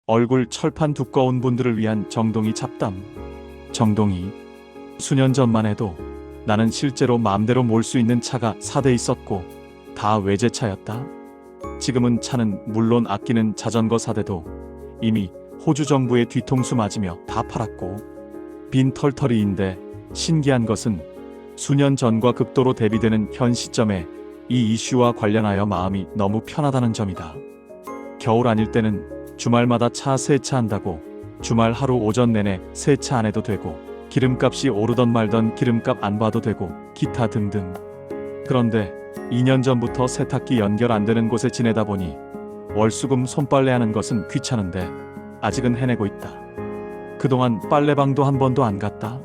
얼굴 철판 두꺼운 분들을 위한 정동이 잡담. 정동이. 수년 전만 해도 나는 실제로 마음대로 몰 수 있는 차가 4대 있었고 다 외제차였다. 지금은 차는 물론 아끼는 자전거 4대도 이미 호주 정부의 뒤통수 맞으며 다 팔았고 빈 털터리인데 신기한 것은 수년 전과 극도로 대비되는 현 시점에 이 이슈와 관련하여 마음이 너무 편하다는 점이다. 겨울 아닐 때는 주말마다 차 세차한다고 주말 하루 오전 내내 세차 안 해도 되고 기름값이 오르던 말던 기름값 안 봐도 되고 기타 등등. 그런데 2년 전부터 세탁기 연결 안 되는 곳에 지내다 보니 월수금 손빨래하는 것은 귀찮은데 아직은 해내고 있다. 그동안 빨래방도 한 번도 안 갔다.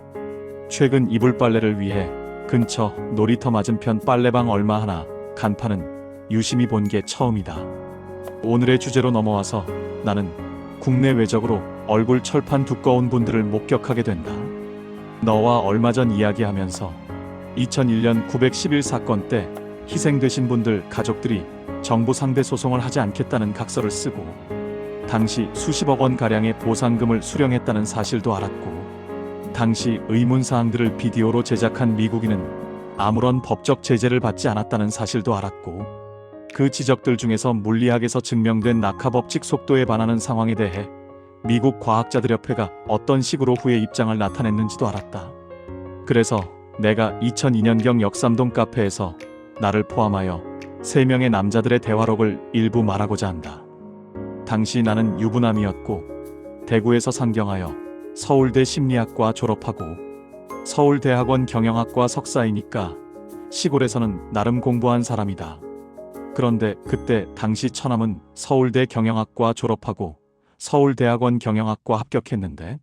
최근 이불 빨래를 위해 근처 놀이터 맞은편 빨래방 얼마 하나 간판은 유심히 본 게 처음이다. 오늘의 주제로 넘어와서 나는 국내 외적으로 얼굴 철판 두꺼운 분들을 목격하게 된다. 너와 얼마 전 이야기하면서 2001년 911 사건 때 희생되신 분들 가족들이 정부 상대 소송을 하지 않겠다는 각서를 쓰고 당시 수십억 원 가량의 보상금을 수령했다는 사실도 알았고 당시 의문사항들을 비디오로 제작한 미국인은 아무런 법적 제재를 받지 않았다는 사실도 알았고 그 지적들 중에서 물리학에서 증명된 낙하법칙 속도에 반하는 상황에 대해 미국 과학자들협회가 어떤 식으로 후에 입장을 나타냈는지도 알았다. 그래서 내가 2002년경 역삼동 카페에서 나를 포함하여 3명의 남자들의 대화록을 일부 말하고자 한다. 당시 나는 유부남이었고 대구에서 상경하여 서울대 심리학과 졸업하고 서울대학원 경영학과 석사이니까 시골에서는 나름 공부한 사람이다. 그런데 그때 당시 처남은 서울대 경영학과 졸업하고 서울대학원 경영학과 합격했는데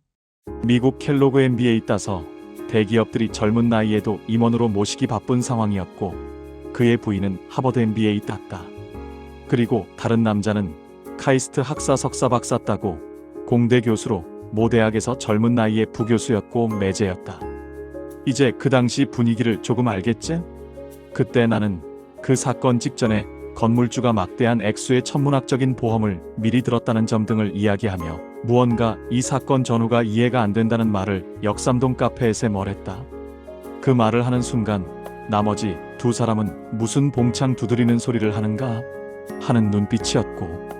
미국 켈로그 MBA 따서 대기업들이 젊은 나이에도 임원으로 모시기 바쁜 상황이었고 그의 부인은 하버드 MBA 땄다. 그리고 다른 남자는 카이스트 학사 석사 박사 따고 공대 교수로 모 대학에서 젊은 나이에 부교수였고 매제였다. 이제 그 당시 분위기를 조금 알겠지? 그때 나는 그 사건 직전에 건물주가 막대한 액수의 천문학적인 보험을 미리 들었다는 점 등을 이야기하며 무언가 이 사건 전후가 이해가 안 된다는 말을 역삼동 카페에서 멀했다. 그 말을 하는 순간 나머지 두 사람은 무슨 봉창 두드리는 소리를 하는가 하는 눈빛이었고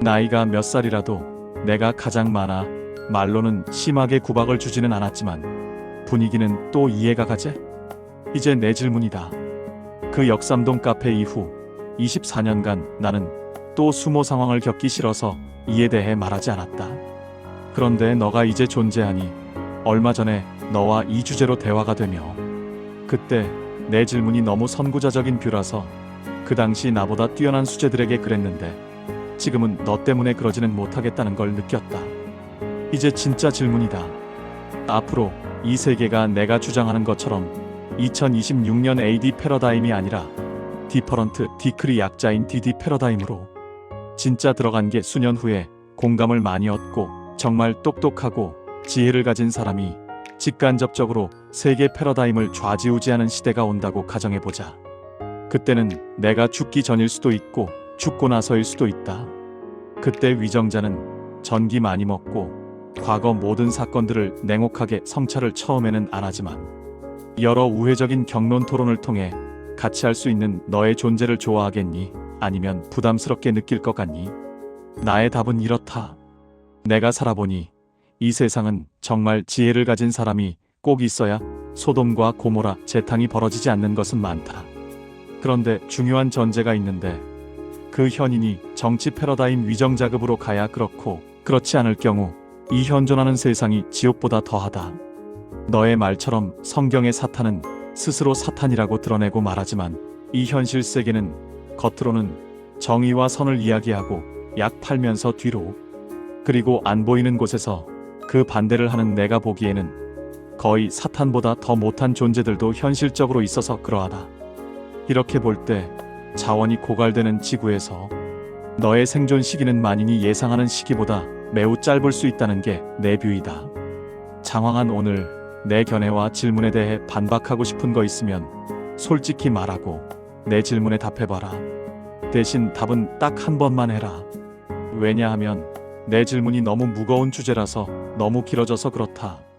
나이가 몇 살이라도 내가 가장 많아 말로는 심하게 구박을 주지는 않았지만 분위기는 또 이해가 가제? 이제 내 질문이다. 그 역삼동 카페 이후 24년간 나는 또 수모 상황을 겪기 싫어서 이에 대해 말하지 않았다. 그런데 너가 이제 존재하니 얼마 전에 너와 이 주제로 대화가 되며 그때 내 질문이 너무 선구자적인 뷰라서 그 당시 나보다 뛰어난 수재들에게 그랬는데 지금은 너 때문에 그러지는 못하겠다는 걸 느꼈다. 이제 진짜 질문이다. 앞으로 이 세계가 내가 주장하는 것처럼 2026년 AD 패러다임이 아니라 디퍼런트 디크리 약자인 DD 패러다임으로 진짜 들어간 게 수년 후에 공감을 많이 얻고 정말 똑똑하고 지혜를 가진 사람이 직간접적으로 세계 패러다임을 좌지우지하는 시대가 온다고 가정해보자. 그때는 내가 죽기 전일 수도 있고 죽고 나서일 수도 있다. 그때 위정자는 전기 많이 먹고 과거 모든 사건들을 냉혹하게 성찰을 처음에는 안 하지만 여러 우회적인 경론 토론을 통해 같이 할 수 있는 너의 존재를 좋아하겠니? 아니면 부담스럽게 느낄 것 같니? 나의 답은 이렇다. 내가 살아보니 이 세상은 정말 지혜를 가진 사람이 꼭 있어야 소돔과 고모라 재탕이 벌어지지 않는 것은 많다. 그런데 중요한 전제가 있는데 그 현인이 정치 패러다임 위정자급으로 가야 그렇고 그렇지 않을 경우 이 현존하는 세상이 지옥보다 더하다. 너의 말처럼 성경의 사탄은 스스로 사탄이라고 드러내고 말하지만 이 현실 세계는 겉으로는 정의와 선을 이야기하고 약 팔면서 뒤로 그리고 안 보이는 곳에서 그 반대를 하는 내가 보기에는 거의 사탄보다 더 못한 존재들도 현실적으로 있어서 그러하다. 이렇게 볼 때 자원이 고갈되는 지구에서 너의 생존 시기는 만인이 예상하는 시기보다 매우 짧을 수 있다는 게 내 뷰이다. 장황한 오늘 내 견해와 질문에 대해 반박하고 싶은 거 있으면 솔직히 말하고 내 질문에 답해봐라. 대신 답은 딱 한 번만 해라. 왜냐하면 내 질문이 너무 무거운 주제라서 너무 길어져서 그렇다.